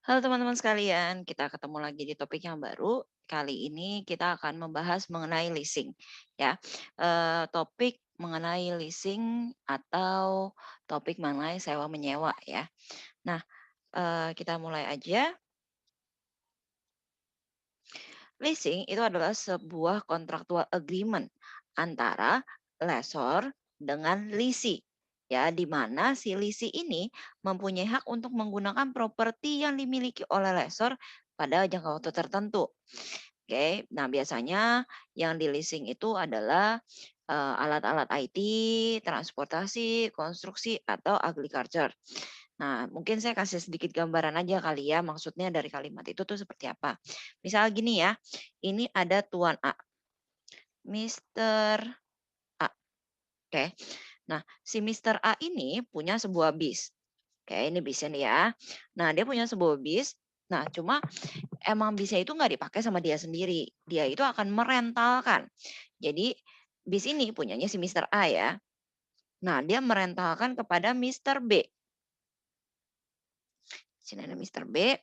Halo teman-teman sekalian, kita ketemu lagi di topik yang baru. Kali ini kita akan membahas mengenai leasing, ya. Topik mengenai leasing atau topik mengenai sewa menyewa, ya. Nah, kita mulai aja. Leasing itu adalah sebuah contractual agreement antara lessor dengan leasee. Ya, di mana si leasee ini mempunyai hak untuk menggunakan properti yang dimiliki oleh lessor pada jangka waktu tertentu. Oke, nah biasanya yang di leasing itu adalah alat-alat IT, transportasi, konstruksi, atau agriculture. Nah, mungkin saya kasih sedikit gambaran aja kali ya, maksudnya dari kalimat itu tuh seperti apa. Misal gini ya, ini ada Tuan A, Mister A. Oke. Nah, si Mister A ini punya sebuah bis. Oke, ini bisnya nih ya. Nah, dia punya sebuah bis. Nah, cuma emang bisnya itu nggak dipakai sama dia sendiri. Dia itu akan merentalkan. Jadi, bis ini punyanya si Mister A ya. Nah, dia merentalkan kepada Mister B. Sini ada Mister B.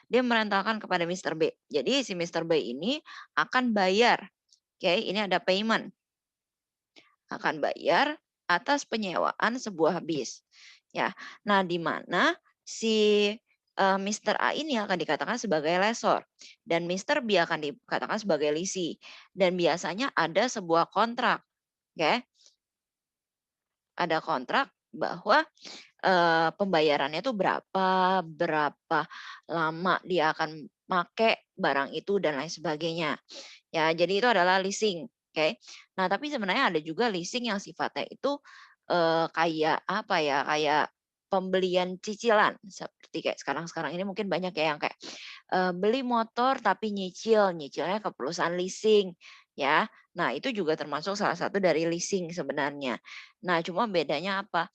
Dia merentalkan kepada Mister B. Jadi, si Mister B ini akan bayar. Oke, ini ada payment. Akan bayar atas penyewaan sebuah bis. Ya. Nah, di mana si Mister A ini akan dikatakan sebagai lessor dan Mister B akan dikatakan sebagai leasing dan biasanya ada sebuah kontrak, oke. Ada kontrak bahwa pembayarannya itu berapa, berapa lama dia akan make barang itu dan lain sebagainya. Ya, jadi itu adalah leasing, oke. Nah, tapi sebenarnya ada juga leasing yang sifatnya itu, kayak apa ya, kayak pembelian cicilan, seperti kayak sekarang-sekarang ini mungkin banyak ya yang kayak, beli motor tapi nyicil, nyicilnya ke perusahaan leasing, ya. Nah, itu juga termasuk salah satu dari leasing sebenarnya. Nah, cuma bedanya apa,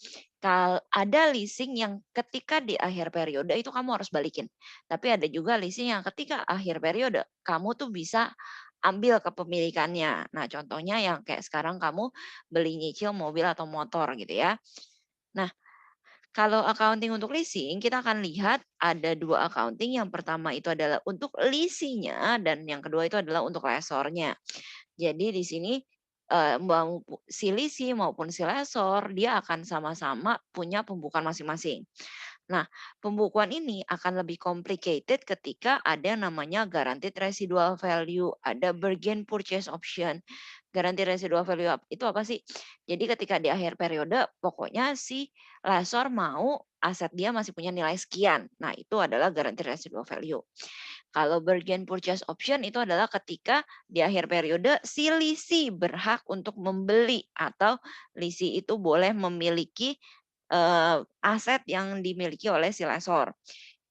ada leasing yang ketika di akhir periode itu kamu harus balikin, tapi ada juga leasing yang ketika akhir periode kamu tuh bisa ambil kepemilikannya. Nah, contohnya yang kayak sekarang kamu beli nyicil mobil atau motor gitu ya. Nah, kalau accounting untuk leasing, kita akan lihat ada 2 accounting. Yang pertama itu adalah untuk leasingnya dan yang kedua itu adalah untuk lesornya. Jadi di sini, si leasing maupun si lesor, dia akan sama-sama punya pembukuan masing-masing. Nah, pembukuan ini akan lebih complicated ketika ada yang namanya guaranteed residual value, ada bargain purchase option. Guaranteed residual value itu apa sih? Jadi ketika di akhir periode, pokoknya si lessor mau aset dia masih punya nilai sekian. Nah, itu adalah guaranteed residual value. Kalau bargain purchase option itu adalah ketika di akhir periode si lisi berhak untuk membeli atau lisi itu boleh memiliki aset yang dimiliki oleh si lesor.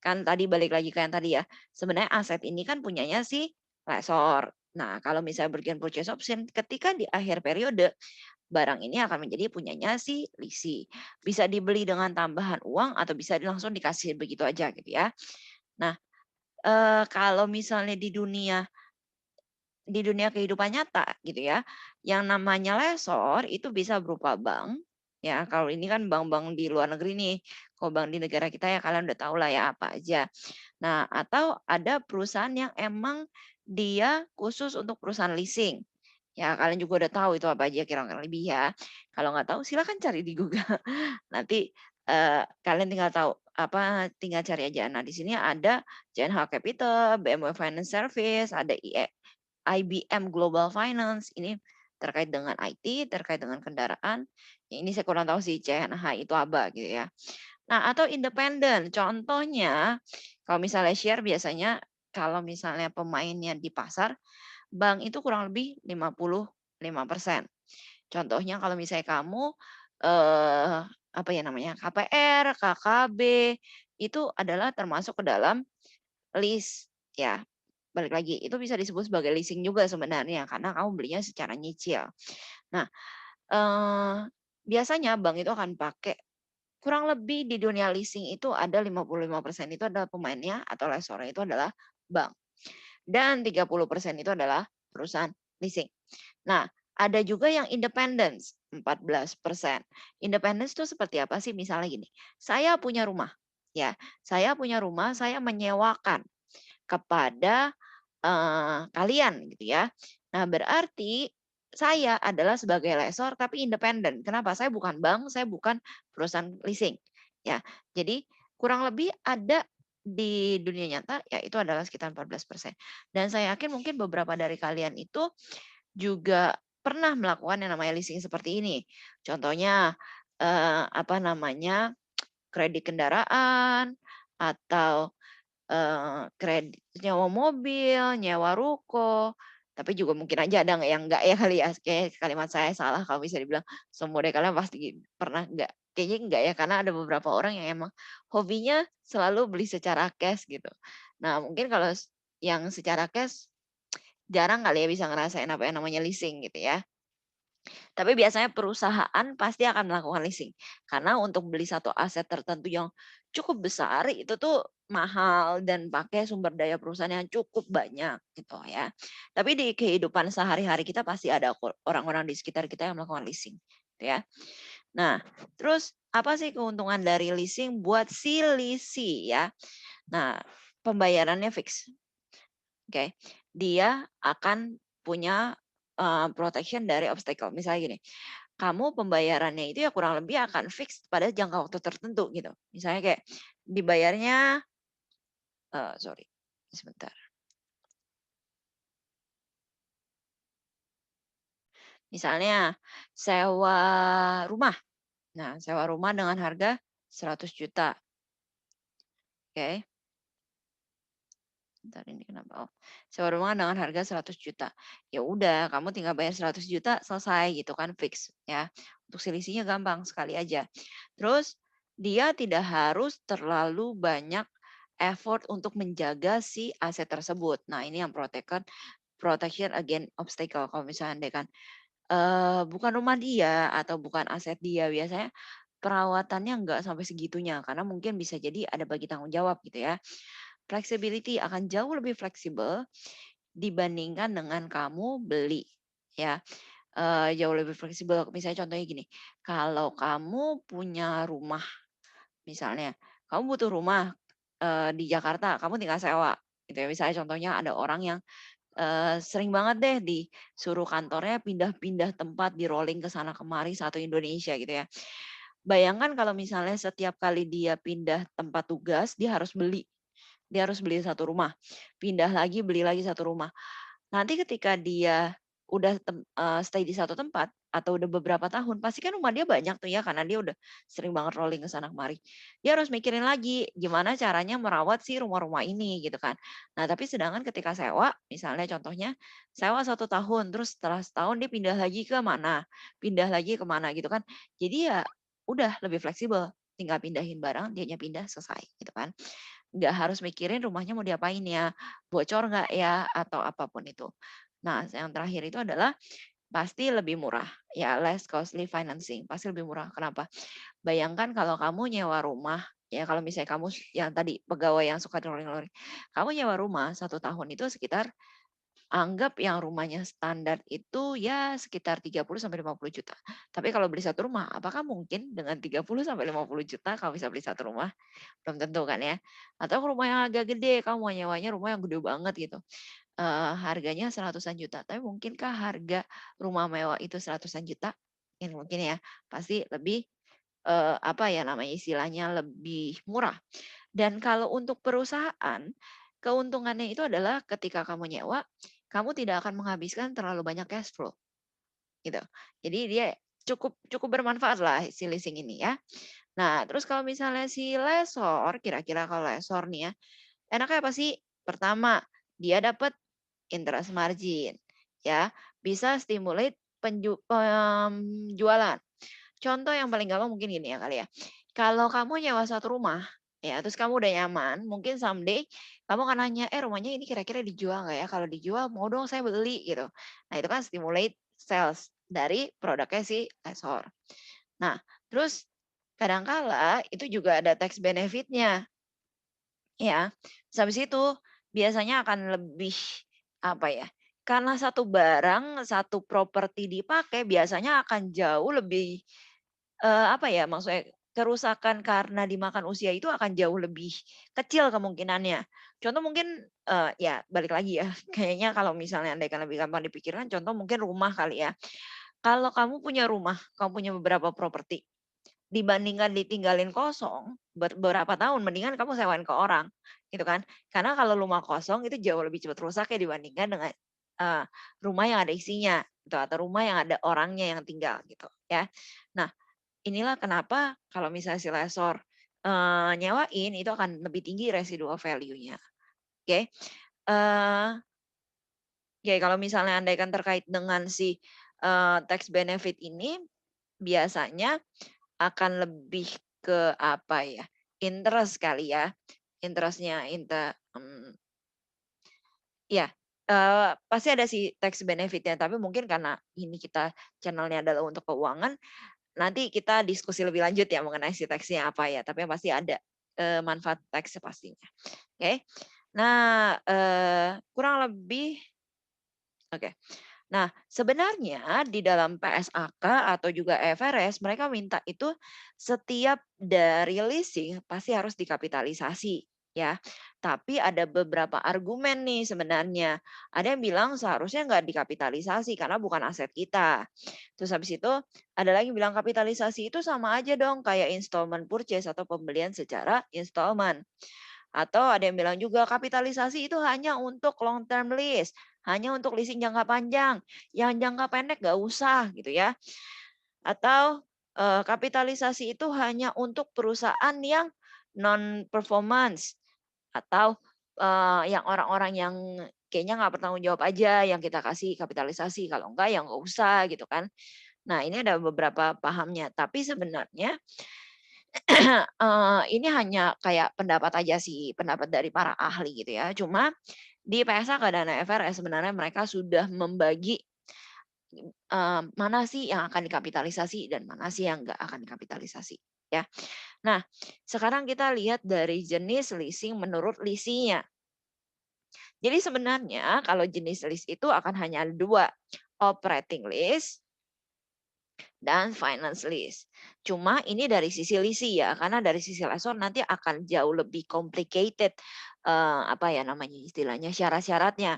Kan tadi balik lagi ke yang tadi ya, sebenarnya aset ini kan punyanya si lesor. Nah, kalau misalnya bargain purchase option, ketika di akhir periode, barang ini akan menjadi punyanya si lisi. Bisa dibeli dengan tambahan uang atau bisa langsung dikasih begitu aja gitu ya. Nah, kalau misalnya di dunia kehidupan nyata gitu ya, yang namanya lesor itu bisa berupa bank, ya kalau ini kan bank-bank di luar negeri nih, kalau bank di negara kita ya kalian udah tahu lah ya apa aja. Nah, atau ada perusahaan yang emang dia khusus untuk perusahaan leasing. Ya kalian juga udah tahu itu apa aja kira-kira lebih ya. Kalau nggak tahu silakan cari di Google. Nanti, kalian tinggal tahu, tinggal cari aja. Nah, di sini ada JNH Capital, BMW Finance Service, ada IBM Global Finance, ini terkait dengan IT, terkait dengan kendaraan. Ya ini saya kurang tahu sih CNH itu apa gitu ya. Nah, atau independen, contohnya kalau misalnya share biasanya kalau misalnya pemainnya di pasar, bank itu kurang lebih 55%. Contohnya kalau misalnya kamu, apa ya namanya, KPR, KKB, itu adalah termasuk ke dalam list ya. Balik lagi, itu bisa disebut sebagai leasing juga sebenarnya karena kamu belinya secara nyicil. Nah, eee, biasanya bank itu akan pakai kurang lebih di dunia leasing itu ada 55% itu adalah pemainnya atau lesornya itu adalah bank. Dan 30% itu adalah perusahaan leasing. Nah, ada juga yang independence, 14%. Independence itu seperti apa sih? Misalnya gini, saya punya rumah, ya. Saya punya rumah, saya menyewakan kepada, kalian gitu ya. Nah berarti saya adalah sebagai lessor tapi independen. Kenapa? Saya bukan bank, saya bukan perusahaan leasing, ya. Jadi kurang lebih ada di dunia nyata, ya itu adalah sekitar 14%. Dan saya yakin mungkin beberapa dari kalian itu juga pernah melakukan yang namanya leasing seperti ini. Contohnya, apa namanya, kredit kendaraan atau kredit nyewa mobil, nyewa ruko, tapi juga mungkin aja ada nggak yang enggak ya kali ya, kayaknya kalimat saya salah kalau bisa dibilang semua dari kalian pasti pernah enggak. Kayaknya enggak ya, karena ada beberapa orang yang emang hobinya selalu beli secara cash gitu. Nah mungkin kalau yang secara cash jarang kali ya bisa ngerasain apa yang namanya leasing gitu ya. Tapi biasanya perusahaan pasti akan melakukan leasing. Karena untuk beli satu aset tertentu yang cukup besar itu tuh mahal dan pakai sumber daya perusahaan yang cukup banyak gitu ya. Tapi di kehidupan sehari-hari kita pasti ada kok orang-orang di sekitar kita yang melakukan leasing gitu ya. Nah, terus apa sih keuntungan dari leasing buat si leasing ya? Nah, pembayarannya fix. Oke. Dia akan punya protection dari obstacle. Misalnya gini, kamu pembayarannya itu ya kurang lebih akan fix pada jangka waktu tertentu gitu. Misalnya kayak dibayarnya, sorry, sebentar. Misalnya sewa rumah. Nah, sewa rumah dengan harga 100 juta. Oke. Bentar ini kenapa? Oh, sewa rumah dengan harga 100 juta. Ya udah, kamu tinggal bayar 100 juta selesai gitu kan fix ya. Untuk selisihnya gampang sekali aja. Terus dia tidak harus terlalu banyak effort untuk menjaga si aset tersebut. Nah, ini yang protection against obstacle. Kalau misalnya andai kan bukan rumah dia atau bukan aset dia, biasanya perawatannya nggak sampai segitunya karena mungkin bisa jadi ada bagi tanggung jawab gitu ya. Flexibility akan jauh lebih fleksibel dibandingkan dengan kamu beli, ya, jauh lebih fleksibel. Misalnya contohnya gini, kalau kamu punya rumah misalnya, kamu butuh rumah, di Jakarta, kamu tinggal sewa, gitu ya. Misalnya contohnya ada orang yang, sering banget deh disuruh kantornya pindah-pindah tempat, di-rolling ke sana kemari satu Indonesia gitu ya. Bayangkan kalau misalnya setiap kali dia pindah tempat tugas, dia harus beli. Dia harus beli satu rumah, pindah lagi, beli lagi satu rumah. Nanti ketika dia udah stay di satu tempat atau udah beberapa tahun, pasti kan rumah dia banyak tuh ya, karena dia udah sering banget rolling ke sana kemari. Dia harus mikirin lagi gimana caranya merawat si rumah-rumah ini gitu kan. Nah, tapi sedangkan ketika sewa, misalnya contohnya sewa 1 tahun, terus setelah setahun dia pindah lagi ke mana, pindah lagi ke mana gitu kan. Jadi ya udah lebih fleksibel, tinggal pindahin barang, dianya pindah, selesai gitu kan. Nggak harus mikirin rumahnya mau diapain ya, bocor nggak ya, atau apapun itu. Nah, yang terakhir itu adalah pasti lebih murah, ya less costly financing, pasti lebih murah. Kenapa? Bayangkan kalau kamu nyewa rumah, ya kalau misalnya kamu yang tadi pegawai yang suka rolling-rolling, kamu nyewa rumah 1 tahun itu sekitar anggap yang rumahnya standar itu ya sekitar 30 sampai 50 juta. Tapi kalau beli satu rumah, apakah mungkin dengan 30 sampai 50 juta kamu bisa beli satu rumah? Belum tentu kan ya. Atau rumah yang agak gede, kamu mau nyewanya rumah yang gede banget gitu. Harganya seratusan juta. Tapi mungkinkah harga rumah mewah itu seratusan juta? Mungkin mungkin ya. Pasti lebih apa ya namanya istilahnya lebih murah. Dan kalau untuk perusahaan, keuntungannya itu adalah ketika kamu nyewa, kamu tidak akan menghabiskan terlalu banyak cash flow, gitu. Jadi dia cukup cukup bermanfaat lah si leasing ini ya. Nah, terus kalau misalnya si lesor, kira-kira kalau lesor nih ya, enaknya apa sih? Pertama, dia dapat interest margin, ya, bisa stimulate penjualan. Contoh yang paling gampang mungkin gini ya kali ya. Kalau kamu nyewa satu rumah, ya terus kamu udah nyaman, mungkin someday kamu akan nanya, rumahnya ini kira-kira dijual nggak ya? Kalau dijual mau dong saya beli gitu. Nah itu kan stimulate sales dari produknya si lesor. Nah terus kadangkala itu juga ada tax benefit-nya ya. Terus habis itu biasanya akan lebih apa ya? Karena satu barang, satu properti dipakai biasanya akan jauh lebih apa ya maksudnya, kerusakan karena dimakan usia itu akan jauh lebih kecil kemungkinannya. Contoh mungkin, ya balik lagi ya, kayaknya kalau misalnya andaikan lebih gampang dipikirkan, contoh mungkin rumah kali ya. Kalau kamu punya rumah, kamu punya beberapa properti, dibandingkan ditinggalin kosong beberapa tahun, mendingan kamu sewain ke orang, gitu kan. Karena kalau rumah kosong itu jauh lebih cepat rusak ya dibandingkan dengan, eee, rumah yang ada isinya gitu, atau rumah yang ada orangnya yang tinggal gitu ya. Nah, inilah kenapa kalau misalnya si lessor, nyewain itu akan lebih tinggi residual value-nya, oke. Eee, oke kalau misalnya andaikan terkait dengan si, tax benefit ini, biasanya akan lebih ke apa ya, interest kali ya, interest-nya iya, pasti ada sih tax benefit-nya, tapi mungkin karena ini kita channel-nya adalah untuk keuangan, nanti kita diskusi lebih lanjut ya mengenai si tax-nya apa ya, tapi yang pasti ada, manfaat tax pastinya, oke. Nah, kurang lebih oke. Nah, sebenarnya di dalam PSAK atau juga IFRS mereka minta itu setiap dari leasing pasti harus dikapitalisasi ya. Tapi ada beberapa argumen nih sebenarnya. Ada yang bilang seharusnya nggak dikapitalisasi karena bukan aset kita. Terus habis itu ada lagi yang bilang kapitalisasi itu sama aja dong kayak installment purchase atau pembelian secara installment. Atau ada yang bilang juga kapitalisasi itu hanya untuk long term lease, hanya untuk leasing jangka panjang, yang jangka pendek nggak usah gitu ya. Atau kapitalisasi itu hanya untuk perusahaan yang non performance atau yang orang-orang yang kayaknya nggak bertanggung jawab aja yang kita kasih kapitalisasi, kalau enggak ya nggak usah gitu kan. Nah ini ada beberapa pahamnya, tapi sebenarnya ini hanya kayak pendapat aja sih, pendapat dari para ahli gitu ya. Cuma di PSAK dan IFRS sebenarnya mereka sudah membagi, mana sih yang akan dikapitalisasi dan mana sih yang nggak akan dikapitalisasi, ya. Nah, sekarang kita lihat dari jenis leasing menurut leasingnya. Jadi sebenarnya kalau jenis lease itu akan hanya ada 2, operating lease dan finance lease. Cuma ini dari sisi leasing ya, karena dari sisi lessor nanti akan jauh lebih complicated, apa ya namanya istilahnya, syarat-syaratnya.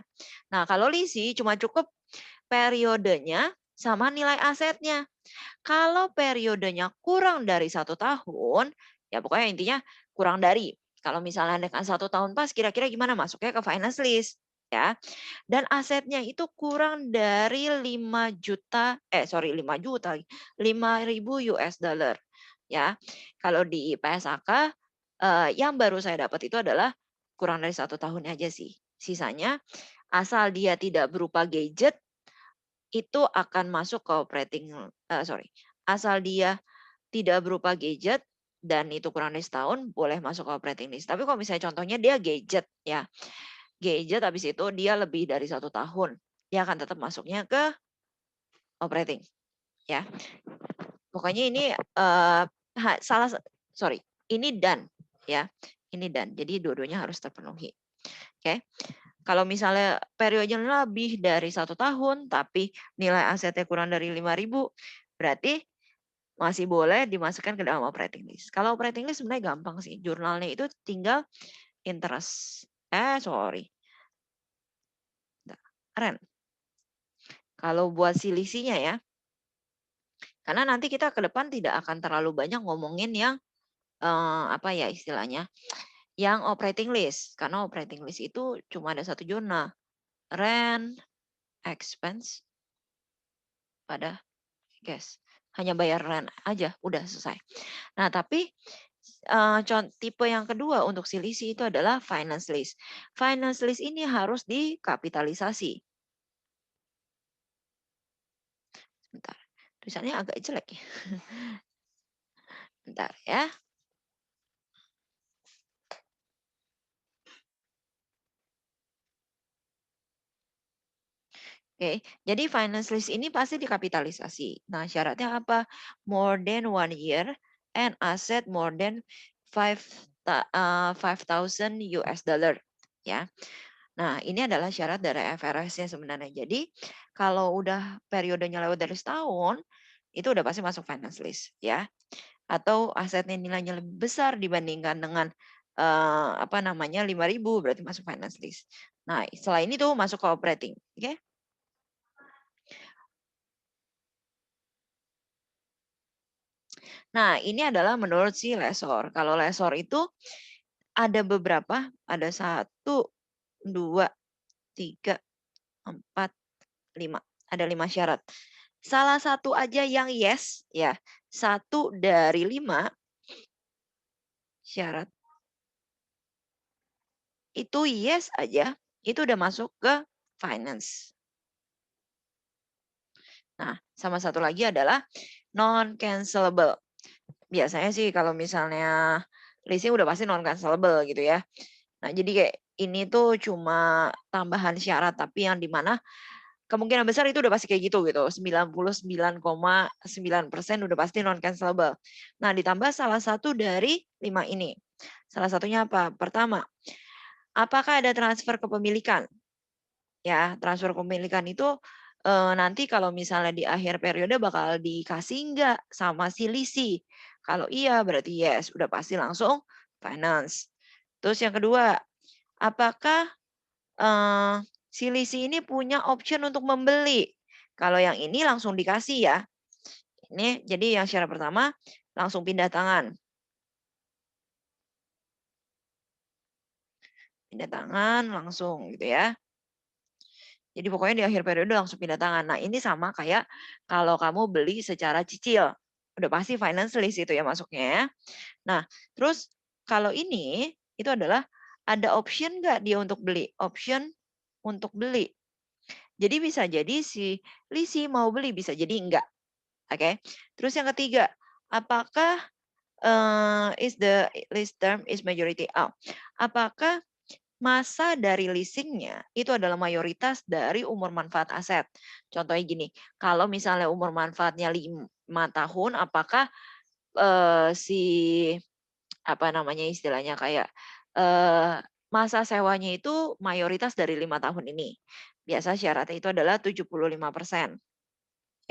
Nah kalau leasing cuma cukup periodenya sama nilai asetnya. Kalau periodenya kurang dari 1 tahun, ya pokoknya intinya kurang dari. Kalau misalnya dengan 1 tahun pas, kira-kira gimana masuknya ke finance lease, ya. Dan asetnya itu kurang dari 5 juta, sorry 5 juta, $5.000 ya. Kalau di PSAK, yang baru saya dapat itu adalah kurang dari 1 tahun aja sih. Sisanya asal dia tidak berupa gadget itu akan masuk ke sorry, asal dia tidak berupa gadget dan itu kurang dari setahun boleh masuk ke operating list. Tapi kalau misalnya contohnya dia gadget ya, gadget habis itu dia lebih dari 1 tahun, dia akan tetap masuknya ke operating ya. Pokoknya ini, salah sorry, ini dan ya, ini dan. Jadi dua-duanya harus terpenuhi, oke. Kalau misalnya periodenya lebih dari 1 tahun, tapi nilai asetnya kurang dari 5.000, berarti masih boleh dimasukkan ke dalam operating list. Kalau operating list sebenarnya gampang sih, jurnalnya itu tinggal interest sorry, bentar, rent. Kalau buat selisihnya ya, karena nanti kita ke depan tidak akan terlalu banyak ngomongin yang, apa ya istilahnya, yang operating list. Karena operating list itu cuma ada satu jurnal, rent, expense, pada gas. Hanya bayar rent aja, udah selesai. Nah, tapi, tipe yang kedua untuk selisih itu adalah finance lease. Finance lease ini harus dikapitalisasi. Sebentar, tulisannya agak jelek ya. Bentar ya. Oke, jadi finance lease ini pasti dikapitalisasi. Nah, syaratnya apa? More than 1 year and asset more than 5,000 US dollar ya. Nah, ini adalah syarat dari FRS-nya sebenarnya. Jadi, kalau udah periodenya lewat dari setahun, itu udah pasti masuk finance list ya. atau asetnya nilainya lebih besar dibandingkan dengan apa namanya 5.000 berarti masuk finance lease. Nah, setelah ini tuh masuk ke operating, oke? Nah, ini adalah menurut si lessor. Kalau lessor itu ada beberapa, ada 1, 2, 3, 4, 5. Ada 5 syarat. Salah satu aja yang yes, ya. 1 dari 5 syarat itu yes aja, itu udah masuk ke finance. Nah, sama satu lagi adalah non-cancelable. Biasanya sih kalau misalnya leasing udah pasti non-cancelable gitu ya. Nah, jadi kayak ini tuh cuma tambahan syarat, tapi yang di mana kemungkinan besar itu udah pasti kayak gitu. 99,9% udah pasti non-cancelable. Nah, ditambah salah satu dari 5 ini. Salah satunya apa? Pertama, apakah ada transfer kepemilikan? Ya, transfer kepemilikan itu nanti kalau misalnya di akhir periode bakal dikasih nggak sama si lisi? Kalau iya berarti yes, udah pasti langsung finance. Terus yang kedua, apakah si lisi ini punya option untuk membeli? Kalau yang ini langsung dikasih ya. Ini jadi yang syarat pertama langsung pindah tangan. Pindah tangan langsung gitu ya. Jadi pokoknya di akhir periode langsung pindah tangan. Nah, ini sama kayak kalau kamu beli secara cicil. Udah pasti finance lease itu ya masuknya ya. Nah, terus kalau ini itu adalah ada option nggak dia untuk beli? Option untuk beli. Jadi bisa jadi si lisi mau beli, bisa jadi enggak. Oke. Terus yang ketiga, apakah is the lease term is majority? Oh, apakah masa dari leasingnya itu adalah mayoritas dari umur manfaat aset. Contohnya gini, kalau misalnya umur manfaatnya 5 tahun, apakah si apa namanya istilahnya kayak masa sewanya itu mayoritas dari 5 tahun ini. Biasa syaratnya itu adalah 75%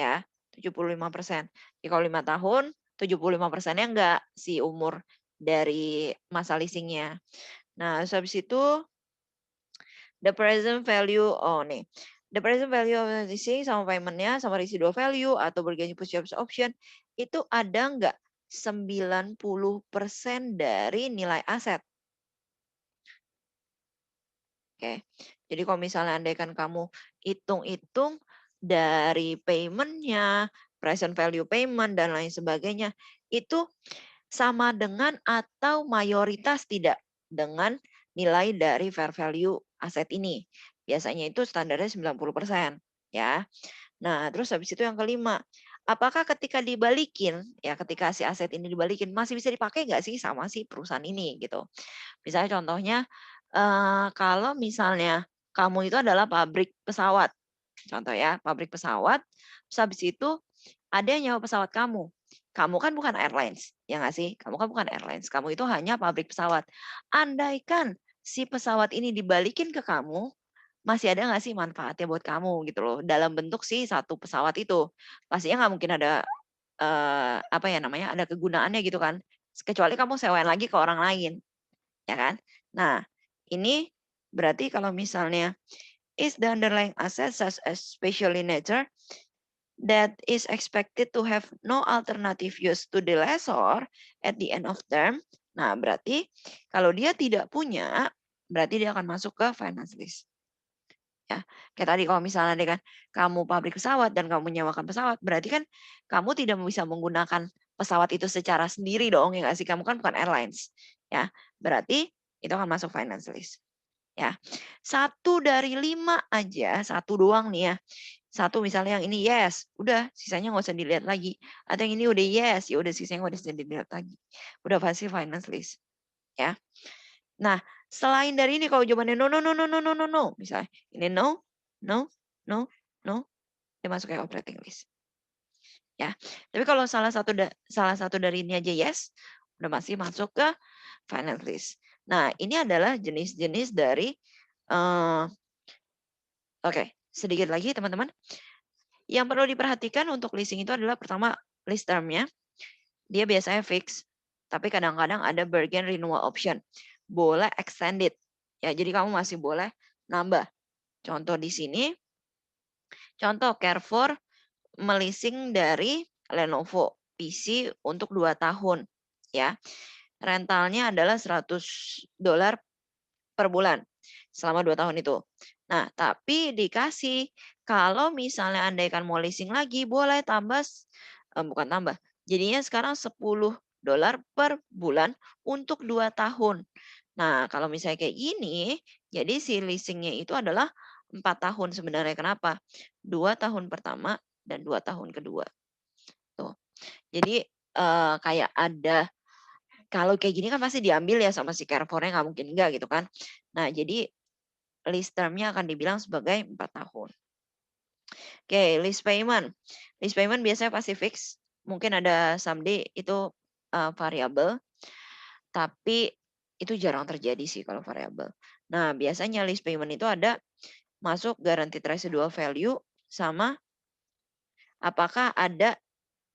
ya, 75%. Jadi kalau 5 tahun, 75%-nya enggak si umur dari masa leasingnya. Nah, terus habis itu the present value, oh nih, the present value of the leasing sama payment-nya sama residual value atau berganti purchase option itu ada nggak 90% dari nilai aset. Oke. Jadi kalau misalnya andaikan kamu hitung-hitung dari payment-nya, present value payment dan lain sebagainya, itu sama dengan atau mayoritas tidak dengan nilai dari fair value aset ini. Biasanya itu standarnya 90% ya. Nah, terus habis itu yang kelima, apakah ketika dibalikin ya ketika si aset ini dibalikin masih bisa dipakai nggak sih sama si perusahaan ini gitu. Misalnya contohnya kalau misalnya kamu itu adalah pabrik pesawat. Contoh ya, pabrik pesawat, terus habis itu ada yang nyewa pesawat kamu. Kamu kan bukan airlines, ya nggak sih? Kamu kan bukan airlines, kamu itu hanya pabrik pesawat. Andaikan si pesawat ini dibalikin ke kamu, masih ada nggak sih manfaatnya buat kamu gitu loh, dalam bentuk si satu pesawat itu. Pastinya nggak mungkin ada, apa ya namanya, ada kegunaannya gitu kan, kecuali kamu sewain lagi ke orang lain, ya kan? Nah, ini berarti kalau misalnya is the underlying asset such as special in nature that is expected to have no alternative use to the lessor at the end of term. Nah, berarti kalau dia tidak punya, berarti dia akan masuk ke finance lease. Ya, kayak tadi kalau misalnya deh kan kamu pabrik pesawat dan kamu menyewakan pesawat, berarti kan kamu tidak bisa menggunakan pesawat itu secara sendiri dong, ya nggak sih? Kamu kan bukan airlines, ya. Berarti itu akan masuk finance lease, ya. 1 dari 5 aja, satu doang nih ya. Satu misalnya yang ini yes, udah sisanya nggak usah dilihat lagi. Atau yang ini udah yes, ya udah sisanya nggak usah dilihat lagi. Udah pasti finance list, ya. Nah, selain dari ini kalau jawabannya no no no no no no no no, misalnya ini no, no, no, no, dia masuk ke operating list, ya. Tapi kalau salah satu dari ini aja yes, udah pasti masuk ke finance list. Nah, ini adalah jenis-jenis dari oke, sedikit lagi teman-teman. Yang perlu diperhatikan untuk leasing itu adalah pertama lease term-nya. dia biasanya fix, tapi kadang-kadang ada bargain renewal option. Boleh extended. Ya, jadi kamu masih boleh nambah. Contoh di sini, contoh Carrefour melising dari Lenovo PC untuk 2 tahun ya. Rentalnya adalah $100 per bulan selama 2 tahun itu. Nah, tapi dikasih kalau misalnya andaikan mau leasing lagi boleh tambah bukan tambah. Jadinya sekarang $10 per bulan untuk 2 tahun. Nah, kalau misalnya kayak gini, jadi si leasingnya itu adalah 4 tahun sebenarnya. Kenapa? 2 tahun pertama dan 2 tahun kedua. Tuh. Jadi kayak ada kalau kayak gini kan pasti diambil ya sama si Carrefour-nya nggak mungkin enggak gitu kan. Nah, jadi lease term-nya akan dibilang sebagai 4 tahun. Oke, lease payment. Lease payment biasanya pasti fix. Mungkin ada someday itu variabel, tapi itu jarang terjadi sih kalau variabel. Nah, biasanya lease payment itu ada masuk guaranteed residual value sama apakah ada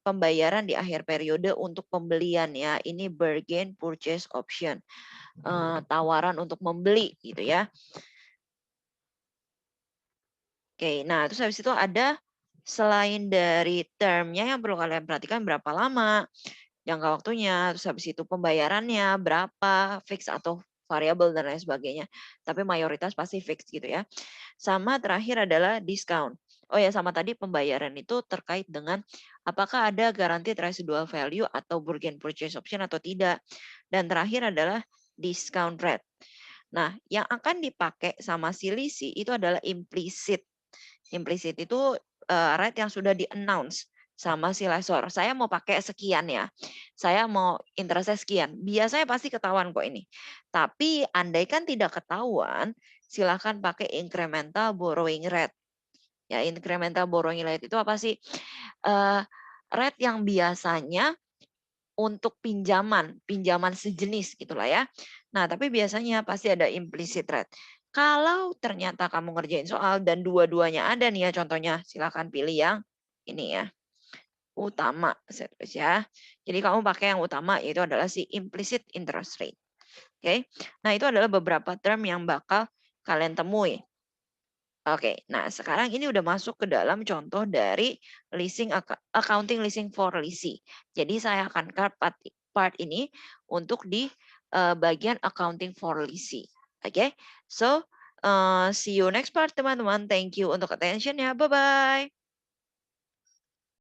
pembayaran di akhir periode untuk pembelian ya. Ini bargain purchase option. Tawaran untuk membeli gitu ya. Oke, nah terus habis itu ada selain dari termnya yang perlu kalian perhatikan berapa lama jangka waktunya, terus habis itu pembayarannya berapa, fix atau variabel dan lain sebagainya. Tapi mayoritas pasti fix gitu ya. Sama terakhir adalah discount. Oh ya, sama tadi pembayaran itu terkait dengan apakah ada guaranteed residual value atau bargain purchase option atau tidak. Dan terakhir adalah discount rate. Nah, yang akan dipakai sama si leasing itu adalah implicit. Implicit itu rate yang sudah di-announce sama si lessor. Saya mau pakai sekian ya. Saya mau interestnya sekian. Biasanya pasti ketahuan kok ini. Tapi andaikan tidak ketahuan, silakan pakai incremental borrowing rate. Ya, incremental borrowing rate itu apa sih? Rate yang biasanya untuk pinjaman sejenis gitulah ya. Nah, tapi biasanya pasti ada implicit rate. Kalau ternyata kamu ngerjain soal dan dua-duanya ada nih ya contohnya, silakan pilih yang ini ya, utama ya. Jadi kamu pakai yang utama yaitu adalah si implicit interest rate. Oke. Nah, itu adalah beberapa term yang bakal kalian temui. Oke, nah sekarang ini udah masuk ke dalam contoh dari accounting leasing for leasing. Jadi saya akan cut part ini untuk di bagian accounting for leasing. Oke, so see you next part teman-teman. Thank you untuk attention ya. Bye bye.